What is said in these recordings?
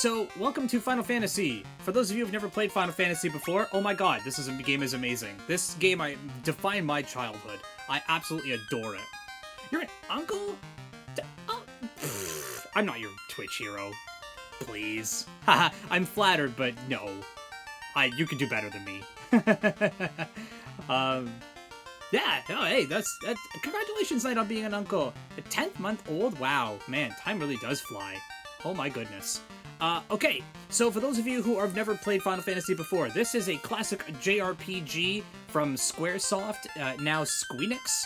So, welcome to Final Fantasy. For those of you who've never played Final Fantasy before, oh my god, game is amazing. This game defined my childhood. I absolutely adore it. You're an uncle? I'm not your Twitch hero. Please. Haha, I'm flattered, but no. You can do better than me. Yeah, oh, hey, that's congratulations, Knight, on being an uncle. A 10th month old? Wow, man, time really does fly. Oh my goodness. Okay, so for those of you who have never played Final Fantasy before, this is a classic JRPG from Squaresoft, now Squeenix,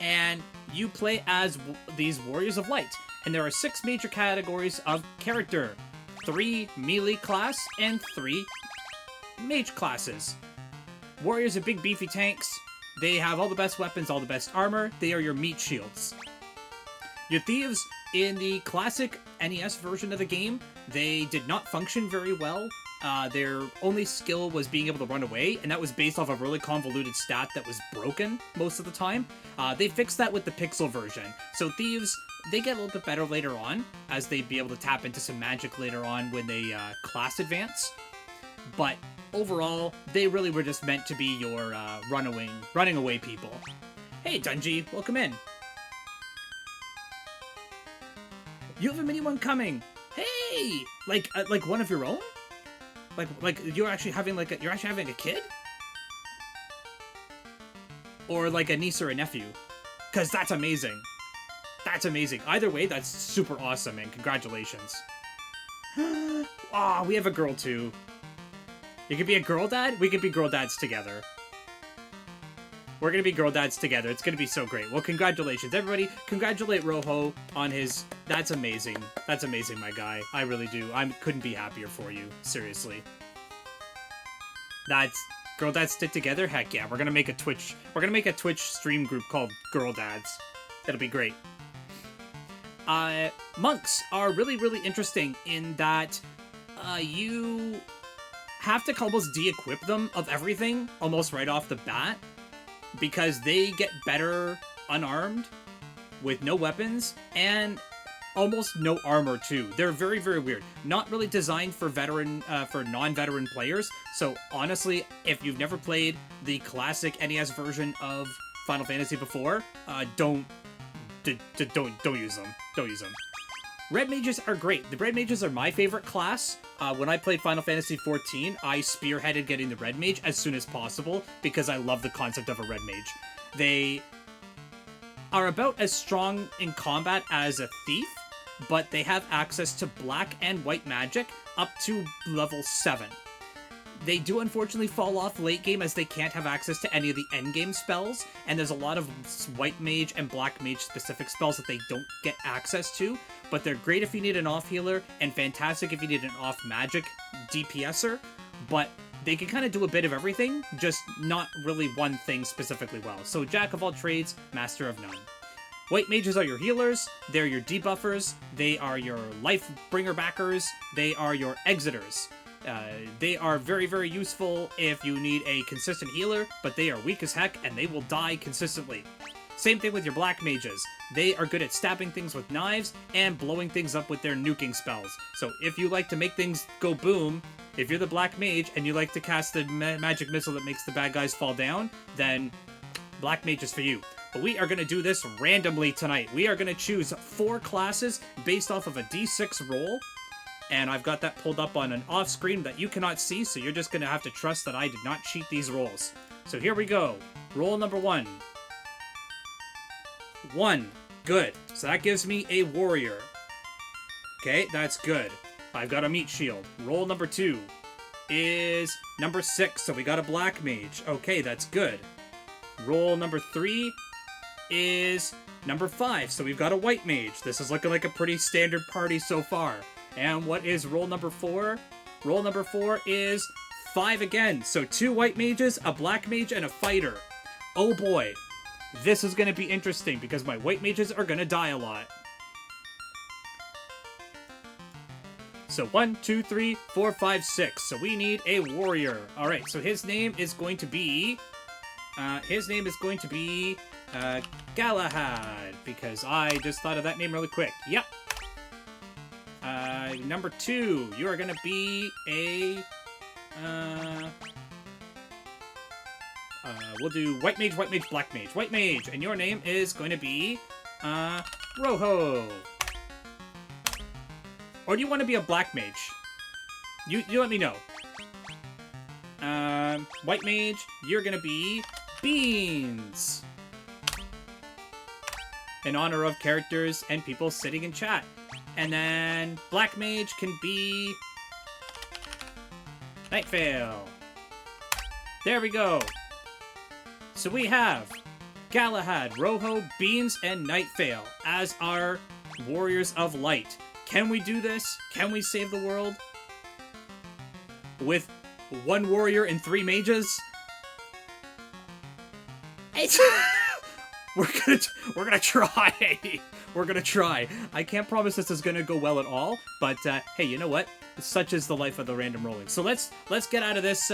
and you play as these Warriors of Light, and there are 6 major categories of character. 3 melee class and 3 mage classes. Warriors are big beefy tanks. They have all the best weapons, all the best armor. They are your meat shields. Your thieves, in the classic NES version of the game, they did not function very well. Their only skill was being able to run away, and that was based off a really convoluted stat that was broken most of the time. They fixed that with the Pixel version. So thieves, they get a little bit better later on, as they'd be able to tap into some magic later on when they class advance. But overall, they really were just meant to be your running away people. Hey, Dungy, welcome in. You have a mini one coming. Hey, like one of your own? Like you're actually having a kid? Or like a niece or a nephew? Cause that's amazing. That's amazing. Either way, that's super awesome, and congratulations. Ah, we have a girl too. You could be a girl dad? We could be girl dads together. We're gonna be girl dads together. It's gonna be so great. Well, congratulations. Everybody, congratulate Rojo on his... That's amazing. That's amazing, my guy. I really do. I couldn't be happier for you. Seriously. That's... Girl dads stick together? Heck yeah. We're gonna make a Twitch stream group called Girl Dads. That'll be great. Monks are really, really interesting in that you have to almost de-equip them of everything almost right off the bat, because they get better unarmed with no weapons and almost no armor too. They're very, very weird. Not really designed for non-veteran players. So honestly, if you've never played the classic NES version of Final Fantasy before, don't use them. Don't use them. Red mages are great. The red mages are my favorite class. When I played Final Fantasy XIV, I spearheaded getting the red mage as soon as possible because I love the concept of a red mage. They are about as strong in combat as a thief, but they have access to black and white magic up to level 7. They do unfortunately fall off late game as they can't have access to any of the endgame spells, and there's a lot of white mage and black mage specific spells that they don't get access to, but they're great if you need an off healer and fantastic if you need an off magic DPSer, but they can kind of do a bit of everything, just not really one thing specifically well. So jack of all trades, master of none. White mages are your healers, they're your debuffers, they are your life bringer backers, they are your exiters. They are very, very useful if you need a consistent healer, but they are weak as heck and they will die consistently. Same thing with your black mages. They are good at stabbing things with knives and blowing things up with their nuking spells. So if you like to make things go boom, if you're the black mage and you like to cast the magic missile that makes the bad guys fall down, then black mage is for you. But we are going to do this randomly tonight. We are going to choose 4 classes based off of a D6 roll. And I've got that pulled up on an off screen that you cannot see, so you're just going to have to trust that I did not cheat these rolls. So here we go. Roll number 1. 1. Good. So that gives me a warrior. Okay, that's good. I've got a meat shield. Roll number 2 is number 6, so we got a black mage. Okay, that's good. Roll number 3 is number 5, so we've got a white mage. This is looking like a pretty standard party so far. And what is roll number 4? Roll number 4 is 5 again. So 2 white mages, a black mage, and a fighter. Oh boy. This is going to be interesting because my white mages are going to die a lot. So 1, 2, 3, 4, 5, 6. So we need a warrior. Alright, so his name is going to be... Galahad. Because I just thought of that name really quick. Yep. Number 2, you are gonna be a... we'll do White Mage, Black Mage. White Mage, and your name is going to be, Roho. Or do you want to be a Black Mage? You let me know. White Mage, you're gonna be Beans. In honor of characters and people sitting in chat. And then Black Mage can be Nightveil. There we go. So we have Galahad, Roho, Beans, and Nightveil as our Warriors of Light. Can we do this? Can we save the world? With 1 warrior and 3 mages? We're gonna try. We're gonna try. I can't promise this is gonna go well at all, but hey, you know what? Such is the life of the random rolling. So let's get out of this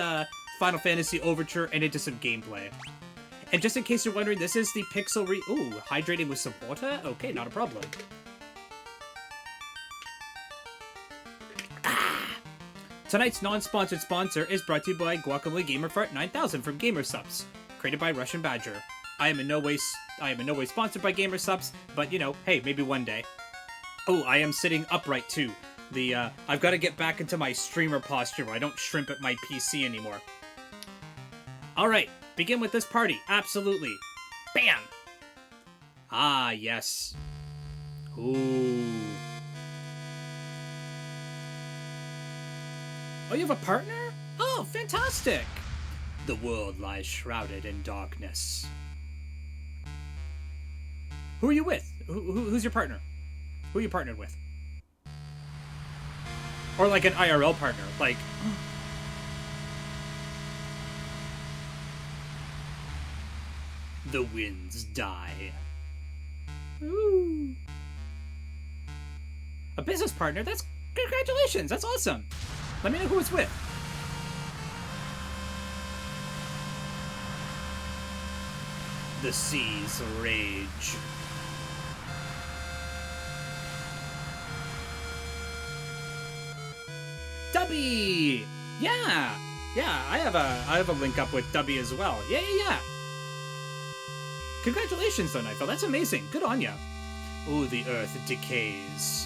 Final Fantasy Overture and into some gameplay. And just in case you're wondering, this is the Pixel Ooh, hydrating with some water? Okay, not a problem. Tonight's non-sponsored sponsor is brought to you by Guacamole Gamerfart 9000 from Gamersubs, created by Russian Badger. I am in no way sponsored by Gamersubs, but you know, hey, maybe one day. Oh, I am sitting upright too. I've got to get back into my streamer posture where I don't shrimp at my PC anymore. All right, begin with this party. Absolutely. Bam! Ah, yes. Ooh. Oh, you have a partner? Oh, fantastic! The world lies shrouded in darkness. Who are you with? Who's your partner? Who are you partnered with? Or like an IRL partner, like... The winds die. Ooh. A business partner? That's... Congratulations, that's awesome! Let me know who it's with. The seas rage. Dubby! Yeah! Yeah, I have a link up with Dubby as well. Yeah. Congratulations though, Nightfall. That's amazing. Good on ya. Ooh, the earth decays.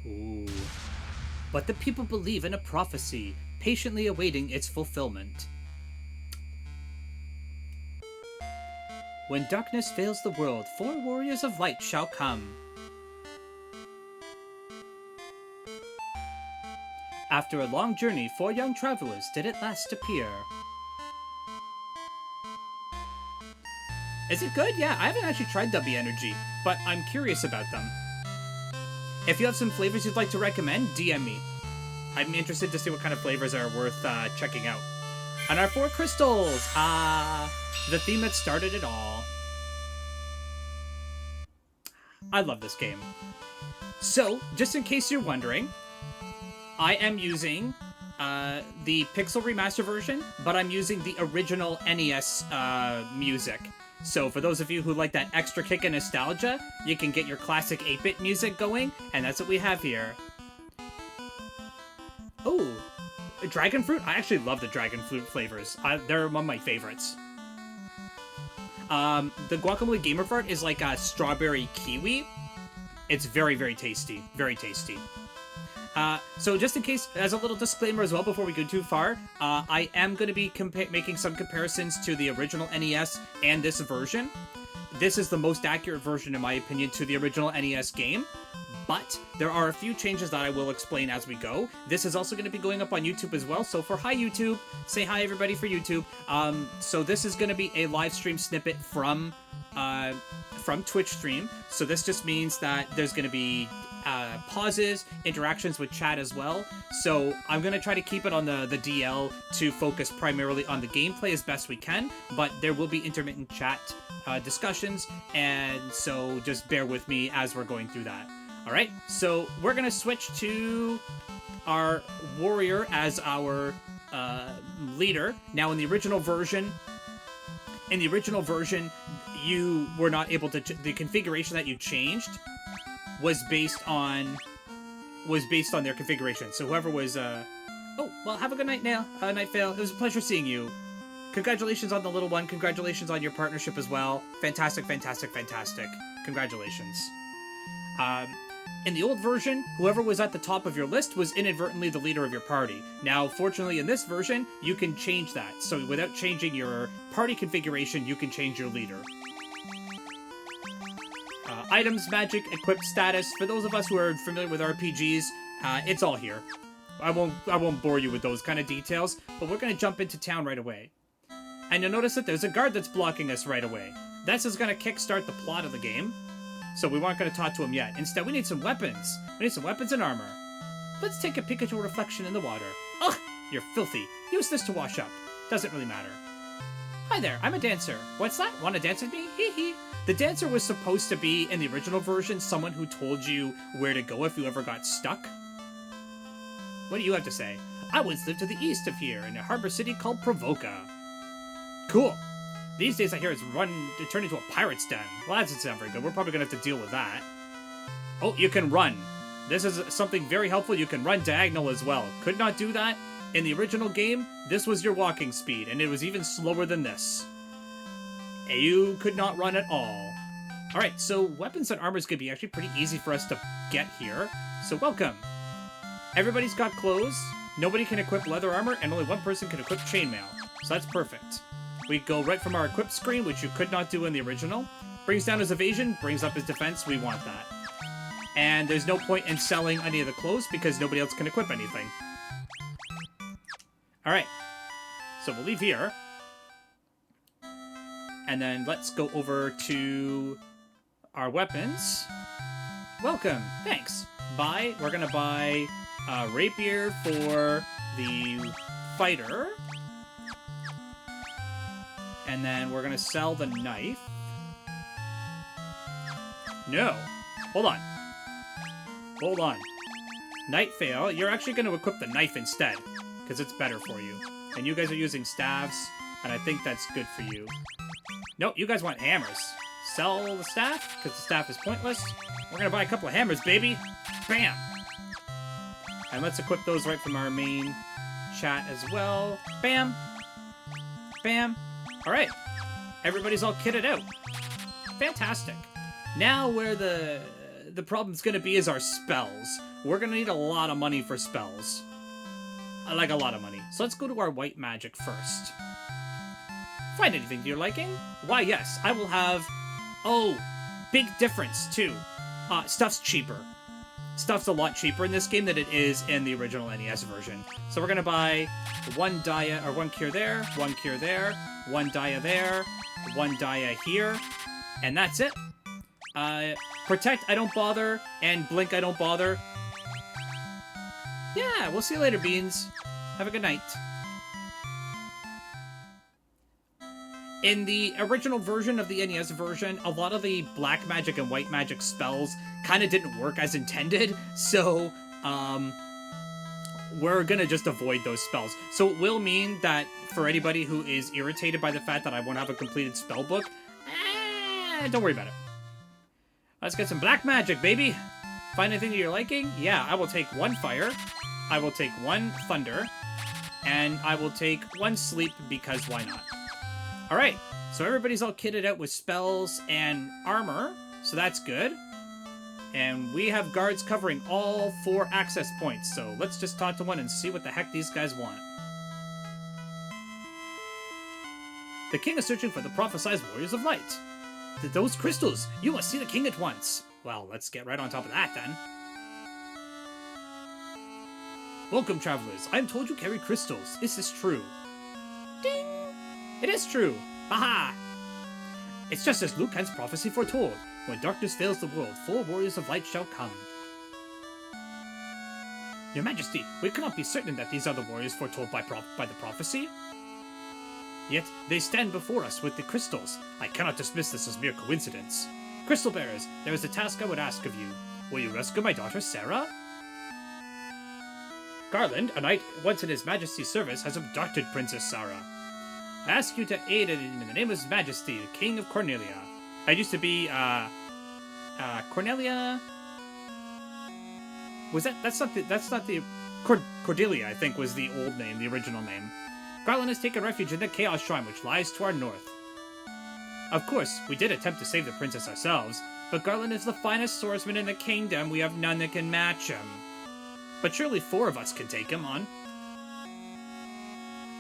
Ooh. But the people believe in a prophecy, patiently awaiting its fulfillment. When darkness veils the world, 4 warriors of light shall come. After a long journey, 4 young travelers did at last appear. Is it good? Yeah, I haven't actually tried Dubby Energy, but I'm curious about them. If you have some flavors you'd like to recommend, DM me. I'm interested to see what kind of flavors are worth checking out. And our 4 crystals! The theme that started it all. I love this game. So, just in case you're wondering, I am using the Pixel Remaster version, but I'm using the original NES music. So for those of you who like that extra kick of nostalgia, you can get your classic 8-bit music going, and that's what we have here. Oh, dragon fruit? I actually love the dragon fruit flavors. They're one of my favorites. The Guacamole Gamerfart is like a strawberry kiwi. It's very, very tasty. Very tasty. So just in case, as a little disclaimer as well before we go too far, I am going to be making some comparisons to the original NES and this version. This is the most accurate version, in my opinion, to the original NES game, but there are a few changes that I will explain as we go. This is also going to be going up on YouTube as well, so for hi YouTube, say hi everybody for YouTube. So this is going to be a live stream snippet from Twitch stream, so this just means that there's going to be pauses, interactions with chat as well. So I'm going to try to keep it on the DL to focus primarily on the gameplay as best we can, but there will be intermittent chat discussions, and so just bear with me as we're going through that. Alright, so we're going to switch to our warrior as our leader. Now in the original version, In the original version, you were not able to... the configuration that you changed was based on their configuration. So whoever was... Oh, well, have a good night now, Nightveil. It was a pleasure seeing you. Congratulations on the little one. Congratulations on your partnership as well. Fantastic, fantastic, fantastic. Congratulations. In the old version, whoever was at the top of your list was inadvertently the leader of your party. Now, fortunately, in this version, you can change that. So without changing your party configuration, you can change your leader. Items, magic, equip status. For those of us who are familiar with RPGs, it's all here. I won't bore you with those kind of details, but we're going to jump into town right away. And you'll notice that there's a guard that's blocking us right away. This is going to kickstart the plot of the game. So we weren't going to talk to him yet. Instead, we need some weapons. We need some weapons and armor. Let's take a peek at your reflection in the water. Ugh, you're filthy. Use this to wash up. Doesn't really matter. Hi there, I'm a dancer. What's that? Want to dance with me? Hee hee. The dancer was supposed to be, in the original version, someone who told you where to go if you ever got stuck. What do you have to say? I once lived to the east of here, in a harbor city called Provoca. Cool. These days I hear it's turned into a pirate's den. Well, that doesn't sound very good. We're probably going to have to deal with that. Oh, you can run. This is something very helpful. You can run diagonal as well. Could not do that. In the original game, this was your walking speed, and it was even slower than this. You could not run at all. Alright, so weapons and armor is going to be actually pretty easy for us to get here. So welcome. Everybody's got clothes. Nobody can equip leather armor, and only one person can equip chainmail. So that's perfect. We go right from our equip screen, which you could not do in the original. Brings down his evasion, brings up his defense. We want that. And there's no point in selling any of the clothes because nobody else can equip anything. Alright. So we'll leave here. And then let's go over to our weapons. Welcome. Thanks. Buy. We're going to buy a rapier for the fighter. And then we're going to sell the knife. No. Hold on. Hold on. Nightveil, you're actually going to equip the knife instead, because it's better for you. And you guys are using staves, and I think that's good for you. Nope, you guys want hammers. Sell the staff, because the staff is pointless. We're going to buy a couple of hammers, baby. Bam! And let's equip those right from our main chat as well. Bam! Bam! Alright, everybody's all kitted out. Fantastic. Now where the problem's going to be is our spells. We're going to need a lot of money for spells. Like a lot of money. So let's go to our white magic first. Find anything to your liking? Why, yes, I will have... Oh, big difference, too. Stuff's cheaper. Stuff's a lot cheaper in this game than it is in the original NES version. So we're going to buy one Dia, or one cure there, one cure there, one Dia there, one Dia here, and that's it. Protect, I don't bother, and Blink, I don't bother. Yeah, we'll see you later, Beans. Have a good night. In the original version of the NES version, a lot of the black magic and white magic spells kind of didn't work as intended, so, we're gonna just avoid those spells. So it will mean that for anybody who is irritated by the fact that I won't have a completed spell book, don't worry about it. Let's get some black magic, baby! Find anything that you're liking? Yeah, I will take one fire, I will take one thunder, and I will take one sleep because why not? Alright, so everybody's all kitted out with spells and armor, so that's good. And we have guards covering all 4 access points, so let's just talk to one and see what the heck these guys want. The king is searching for the prophesized warriors of light. Those crystals! You must see the king at once! Well, let's get right on top of that, then. Welcome, travelers. I am told you carry crystals. Is this true? Ding! It is true! Haha! It's just as Liu Kang's prophecy foretold. When darkness fails the world, 4 warriors of light shall come. Your Majesty, we cannot be certain that these are the warriors foretold by the prophecy. Yet, they stand before us with the crystals. I cannot dismiss this as mere coincidence. Crystal Bearers, there is a task I would ask of you. Will you rescue my daughter, Sarah? Garland, a knight once in His Majesty's service, has abducted Princess Sarah. I ask you to aid in the name of His Majesty, the King of Cornelia. I used to be, Cornelia... Was that... That's not the... Cordelia, I think, was the old name, the original name. Garland has taken refuge in the Chaos Shrine, which lies to our north. Of course, we did attempt to save the princess ourselves, but Garland is the finest swordsman in the kingdom. We have none that can match him. But surely 4 of us can take him on.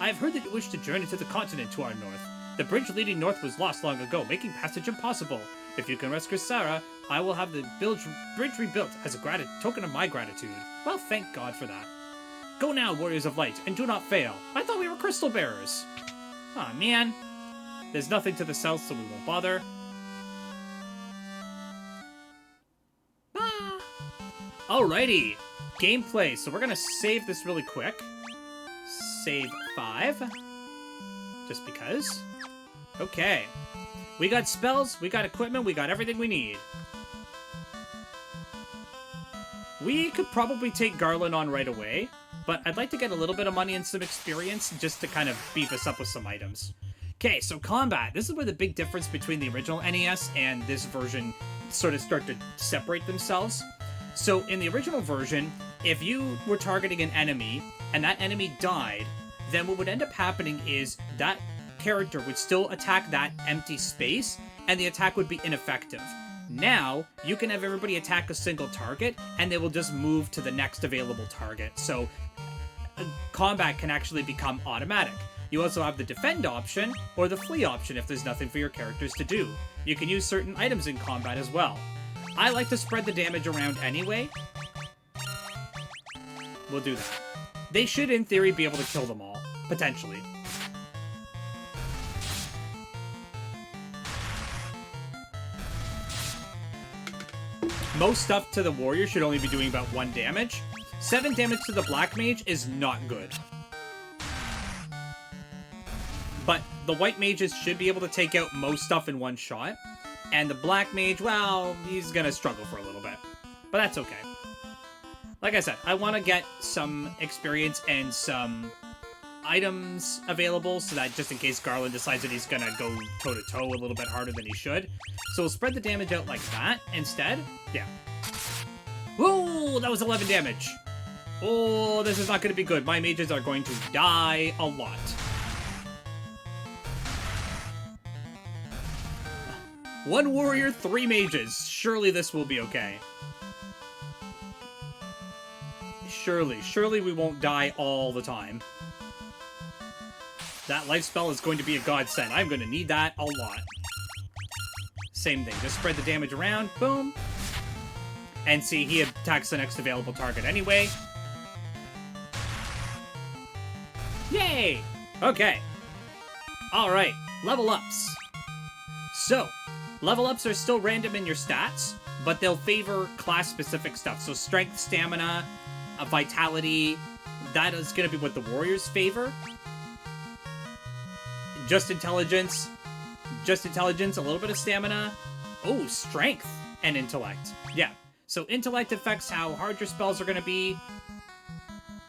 I have heard that you wish to journey to the continent to our north. The bridge leading north was lost long ago, making passage impossible. If you can rescue Sarah, I will have the bridge rebuilt as a token of my gratitude. Well, thank God for that. Go now, warriors of light, and do not fail. I thought we were crystal bearers. Aw, man. There's nothing to the south, so we won't bother. Ah. Alrighty. Gameplay. So we're gonna save this really quick. Save 5. Just because. Okay. We got spells, we got equipment, we got everything we need. We could probably take Garland on right away, but I'd like to get a little bit of money and some experience just to kind of beef us up with some items. Okay, so combat. This is where the big difference between the original NES and this version sort of start to separate themselves. So in the original version, if you were targeting an enemy and that enemy died, then what would end up happening is that character would still attack that empty space and the attack would be ineffective. Now, you can have everybody attack a single target and they will just move to the next available target. So combat can actually become automatic. You also have the defend option or the flee option if there's nothing for your characters to do. You can use certain items in combat as well. I like to spread the damage around anyway. We'll do that. They should, in theory, be able to kill them all. Potentially. Most stuff to the warrior should only be doing about 1 damage. 7 damage to the black mage is not good. But the white mages should be able to take out most stuff in 1 shot. And the black mage, well, he's gonna struggle for a little bit. But that's okay. Like I said, I want to get some experience and some items available so that just in case Garland decides that he's gonna go toe-to-toe a little bit harder than he should. So we'll spread the damage out like that instead. Yeah. Whoa, that was 11 damage. Oh, this is not going to be good. My mages are going to die a lot. One warrior, 3 mages. Surely this will be okay. Surely we won't die all the time. That life spell is going to be a godsend. I'm going to need that a lot. Same thing. Just spread the damage around. Boom. And see, he attacks the next available target anyway. Yay! Okay. Alright. Level ups. So, level ups are still random in your stats, but they'll favor class-specific stuff. So strength, stamina, vitality, that is going to be what the warriors favor. Just intelligence, a little bit of stamina. Oh, strength and intellect. Yeah. So intellect affects how hard your spells are going to be.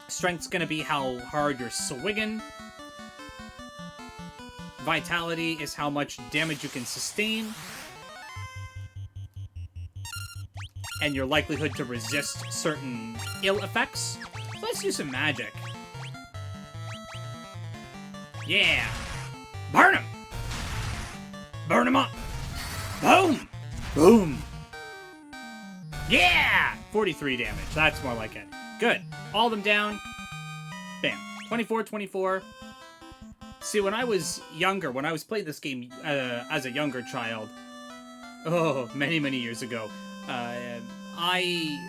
Strength's going to be how hard you're swinging. Vitality is how much damage you can sustain. And your likelihood to resist certain ill effects. So let's do some magic. Yeah. Burn him! Burn him up! Boom! Boom! Yeah! 43 damage. That's more like it. Good. All of them down. Bam. 24, 24. See, when I was younger, when I was playing this game as a younger child, oh, many, many years ago, I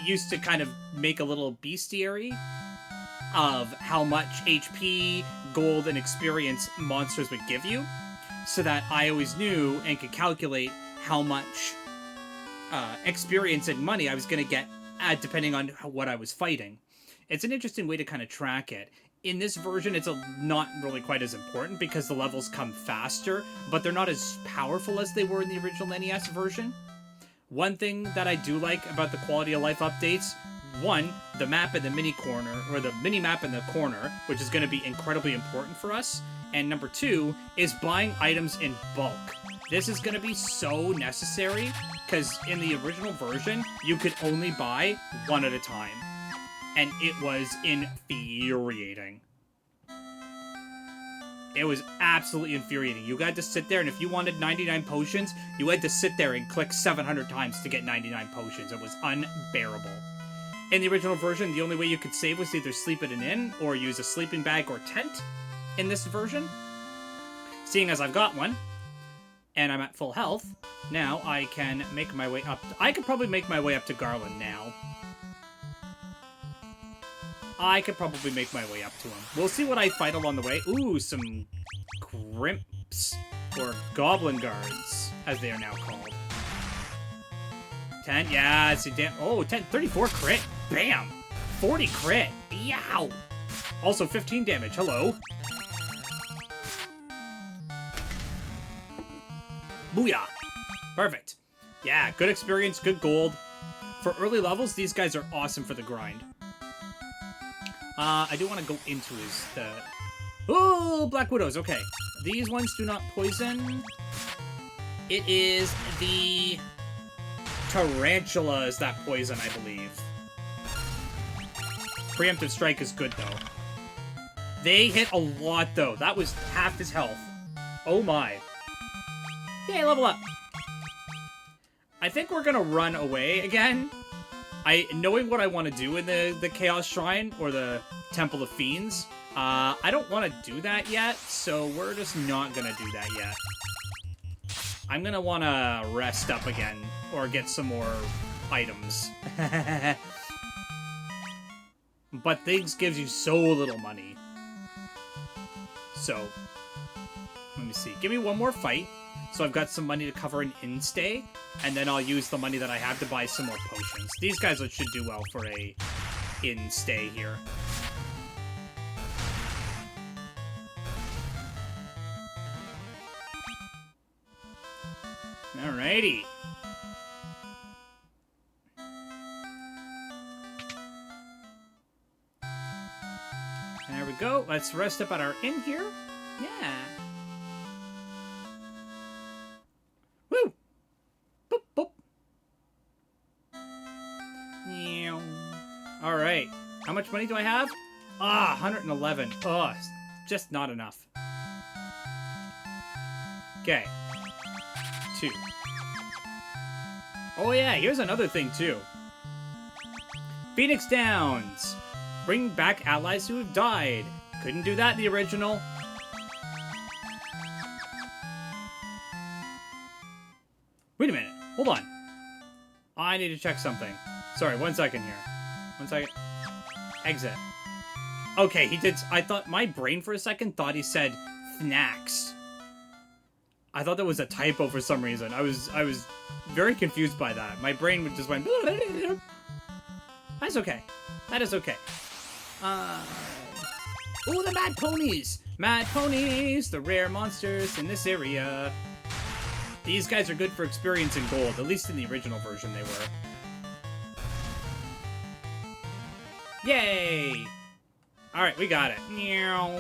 used to kind of make a little bestiary of how much HP, gold, and experience monsters would give you, so that I always knew and could calculate how much experience and money I was going to get depending on what I was fighting. It's an interesting way to kind of track it. In this version, it's not really quite as important because the levels come faster, but they're not as powerful as they were in the original NES version. One thing that I do like about the quality of life updates, one, the map in the mini corner, or the mini map in the corner, which is going to be incredibly important for us. And number two is buying items in bulk. This is going to be so necessary, because in the original version, you could only buy one at a time. And it was infuriating. It was absolutely infuriating. You had to sit there, and if you wanted 99 potions, you had to sit there and click 700 times to get 99 potions. It was unbearable. In the original version, the only way you could save was either sleep at an inn or use a sleeping bag or tent. In this version, seeing as I've got one, and I'm at full health, now I can make my way up. I could probably make my way up to Garland now. I could probably make my way up to him. We'll see what I fight along the way. Ooh, some Grimps, or Goblin Guards, as they are now called. 10, yeah, see, damn. Oh, 10, 34 crit. Bam! 40 crit. Yow! Also 15 damage. Hello. Booyah! Perfect. Yeah, good experience, good gold. For early levels, these guys are awesome for the grind. I do want to go into his... Oh, Black Widows, okay. These ones do not poison. It is the tarantulas that poison, I believe. Preemptive Strike is good, though. They hit a lot, though. That was half his health. Oh, my. Yay, level up. I think we're gonna run away again. Knowing what I want to do in the Chaos Shrine, or the Temple of Fiends, I don't want to do that yet, so we're just not gonna do that yet. I'm gonna want to rest up again, or get some more items. But things gives you so little money. So, let me see. Give me one more fight, so I've got some money to cover an inn stay, and then I'll use the money that I have to buy some more potions. These guys should do well for a inn stay here. Alrighty. There we go. Let's rest up at our inn here. Yeah. Woo! Boop, boop. Yeah. Alright. How much money do I have? 111. Oh, just not enough. Okay. 2. Oh yeah, here's another thing too. Phoenix Downs. Bring back allies who have died. Couldn't do that in the original. Wait a minute. Hold on. I need to check something. Sorry, 1 second here. 1 second. Exit. Okay, he did... I thought... My brain for a second thought he said Thnax. I thought that was a typo for some reason. I was very confused by that. My brain just went... That's okay. That is okay. Ooh, the Mad Ponies! Mad Ponies! The rare monsters in this area. These guys are good for experience and gold. At least in the original version they were. Yay! Alright, we got it. Meow.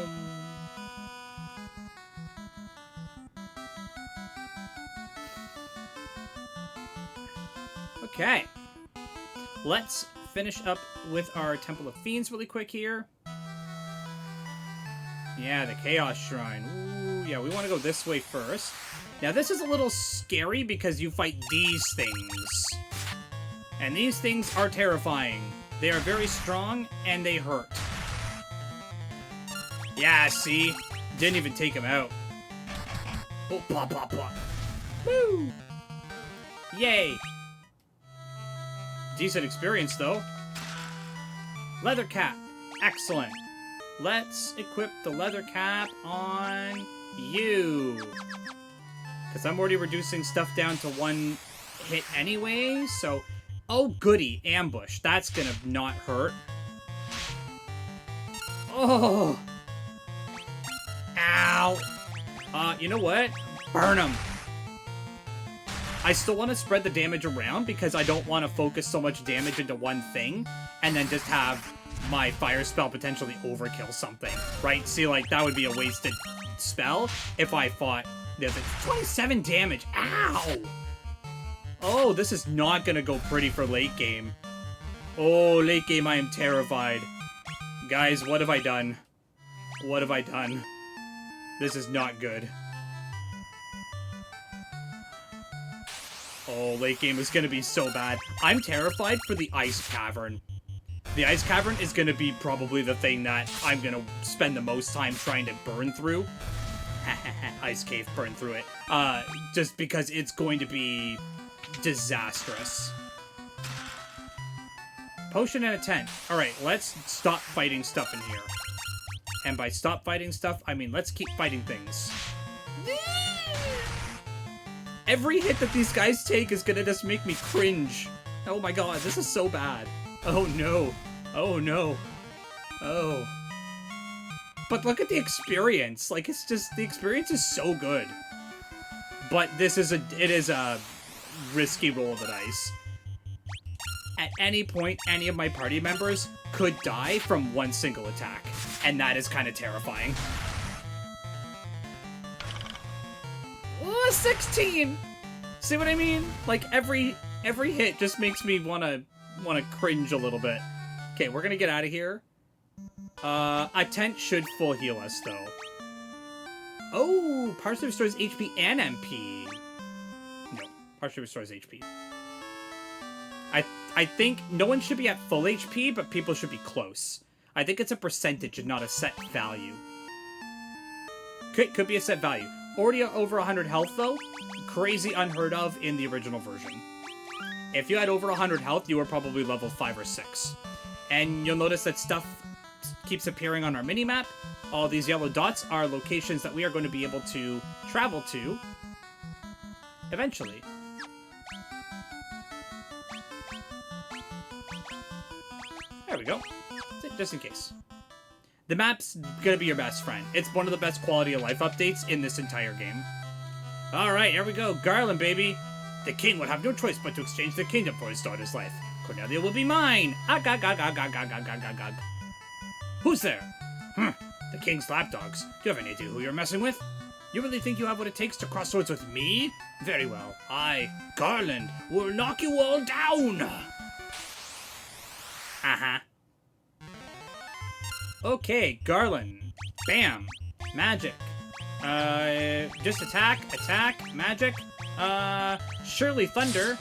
Okay. Let's finish up with our Temple of Fiends really quick here. Yeah, the Chaos Shrine. Ooh, yeah, we want to go this way first. Now, this is a little scary because you fight these things. And these things are terrifying. They are very strong, and they hurt. Yeah, see? Didn't even take him out. Oh, blah, blah, blah. Woo! Yay! Decent experience, though. Leather cap. Excellent. Let's equip the leather cap on you. Because I'm already reducing stuff down to 1 hit anyway, so... Oh, goody. Ambush. That's gonna not hurt. Oh! Ow! You know what? Burn him! I still want to spread the damage around because I don't want to focus so much damage into one thing and then just have my fire spell potentially overkill something, right? See, like, that would be a wasted spell if I fought... There's 27 damage. Ow! Oh, this is not gonna go pretty for late game. Oh, late game, I am terrified. Guys, what have I done? What have I done? This is not good. Oh, late game is gonna be so bad. I'm terrified for the ice cavern. The ice cavern is gonna be probably the thing that I'm gonna spend the most time trying to burn through. Ice cave, burn through it. Just because it's going to be disastrous. Potion and a tent. Alright, let's stop fighting stuff in here. And by stop fighting stuff, I mean let's keep fighting things. Every hit that these guys take is gonna just make me cringe. Oh my god, this is so bad. Oh no. Oh no. Oh. But look at the experience. Like, it's just, the experience is so good. But it is a risky roll of the dice. At any point, any of my party members could die from one single attack. And that is kind of terrifying. Oh, 16! See what I mean? Like, every hit just makes me wanna cringe a little bit. Okay, we're gonna get out of here. A tent should full heal us, though. Oh, partially restores HP and MP. No, partially restores HP. I think no one should be at full HP, but people should be close. I think it's a percentage and not a set value. Could be a set value. Already over 100 health, though. Crazy unheard of in the original version. If you had over 100 health, you were probably level 5 or 6. And you'll notice that stuff keeps appearing on our minimap. All these yellow dots are locations that we are going to be able to travel to eventually. There we go. Just in case. The map's gonna be your best friend. It's one of the best quality of life updates in this entire game. Alright, here we go. Garland, baby. The king would have no choice but to exchange the kingdom for his daughter's life. Cornelia will be mine. Agag, agag, agag, agag, agag, agag. Who's there? The king's lapdogs. Do you have any idea who you're messing with? You really think you have what it takes to cross swords with me? Very well. I, Garland, will knock you all down. Uh-huh. Okay, Garland. Bam. Magic. Just attack, magic. Surely thunder.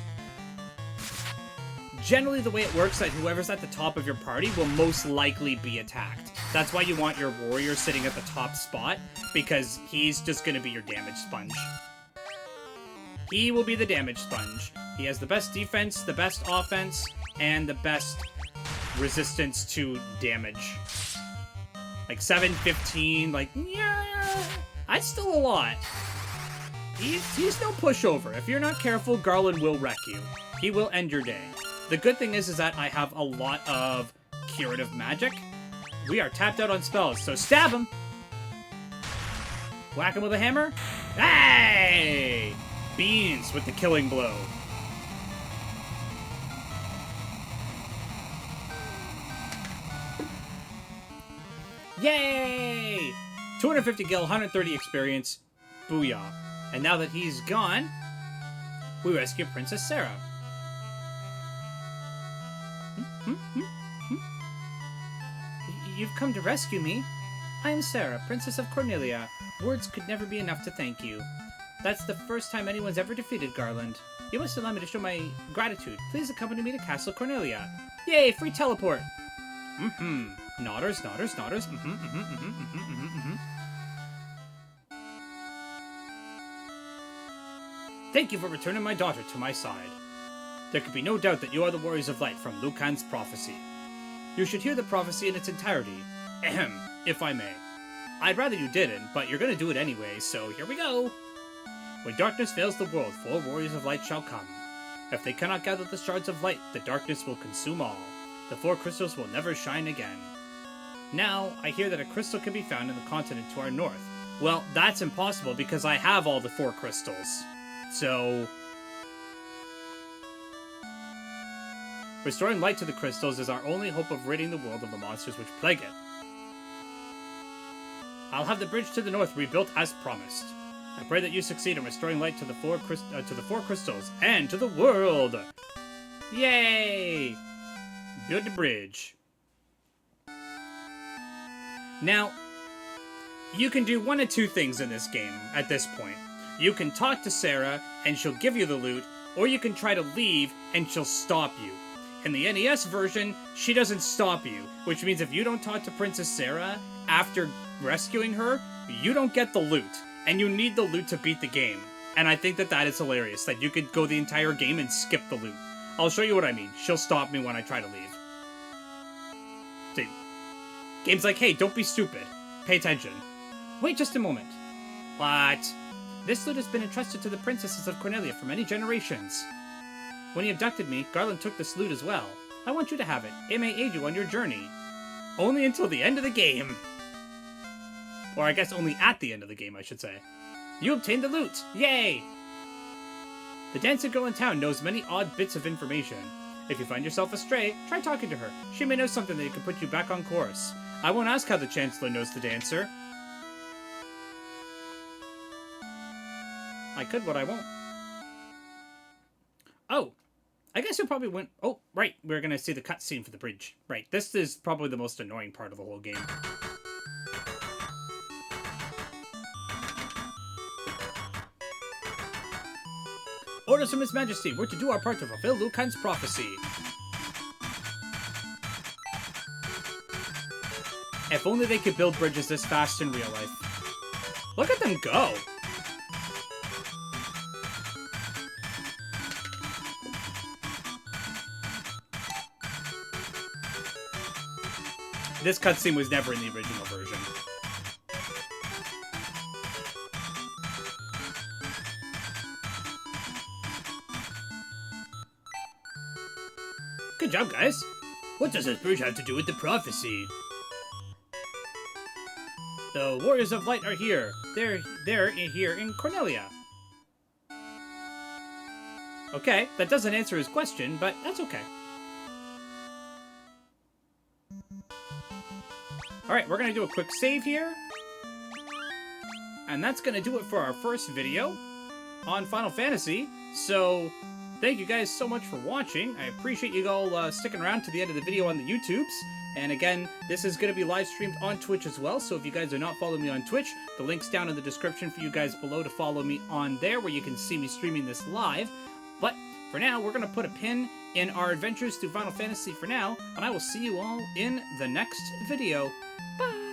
Generally, the way it works is that whoever's at the top of your party will most likely be attacked. That's why you want your warrior sitting at the top spot, because he's just going to be your damage sponge. He will be the damage sponge. He has the best defense, the best offense, and the best resistance to damage. Like 7, 15, like, yeah, that's still a lot. He's no pushover. If you're not careful, Garland will wreck you. He will end your day. The good thing is that I have a lot of curative magic. We are tapped out on spells, so stab him! Whack him with a hammer. Hey! Beans with the killing blow. Yay! 250 gil, 130 experience. Booyah. And now that he's gone, we rescue Princess Sarah. You've come to rescue me. I am Sarah, Princess of Cornelia. Words could never be enough to thank you. That's the first time anyone's ever defeated Garland. You must allow me to show my gratitude. Please accompany me to Castle Cornelia. Yay, free teleport! Nodders, nodders, nodders. Thank you for returning my daughter to my side. There could be no doubt that you are the warriors of light from Lucan's prophecy. You should hear the prophecy in its entirety. Ahem, if I may. I'd rather you didn't, but you're gonna do it anyway, so here we go. When darkness veils the world, 4 warriors of light shall come. If they cannot gather the shards of light, the darkness will consume all. The 4 crystals will never shine again. Now, I hear that a crystal can be found in the continent to our north. Well, that's impossible because I have all the 4 crystals. So, Restoring light to the crystals is our only hope of ridding the world of the monsters which plague it. I'll have the bridge to the north rebuilt as promised. I pray that you succeed in restoring light to the four crystals and to the world. Yay! Build the bridge. Now, you can do one of two things in this game at this point. You can talk to Sarah and she'll give you the loot, or you can try to leave and she'll stop you. In the NES version, she doesn't stop you, which means if you don't talk to Princess Sarah after rescuing her, you don't get the loot, and you need the loot to beat the game. And I think that is hilarious, that you could go the entire game and skip the loot. I'll show you what I mean. She'll stop me when I try to leave. See, game's like, hey, don't be stupid. Pay attention. Wait just a moment. What? This loot has been entrusted to the princesses of Cornelia for many generations. When he abducted me, Garland took this loot as well. I want you to have it. It may aid you on your journey. Only until the end of the game. Or I guess only at the end of the game, I should say. You obtained the loot! Yay! The dancing girl in town knows many odd bits of information. If you find yourself astray, try talking to her. She may know something that can put you back on course. I won't ask how the Chancellor knows the dancer. I could, but I won't. Oh! I guess you'll probably win. Oh, right. We're gonna see the cutscene for the bridge. Right. This is probably the most annoying part of the whole game. Orders from His Majesty. We're to do our part to fulfill Liu Kang's prophecy. If only they could build bridges this fast in real life. Look at them go! This cutscene was never in the original version. Good job, guys. What does this bridge have to do with the prophecy? The Warriors of Light are here. They're here in Cornelia. Okay, that doesn't answer his question, but that's okay. Alright, we're going to do a quick save here. And that's going to do it for our first video on Final Fantasy. So, thank you guys so much for watching. I appreciate you all sticking around to the end of the video on the YouTubes. And again, this is going to be live streamed on Twitch as well. So if you guys are not following me on Twitch, the link's down in the description for you guys below to follow me on there, where you can see me streaming this live. But for now, we're going to put a pin in our adventures through Final Fantasy for now, and I will see you all in the next video. Bye!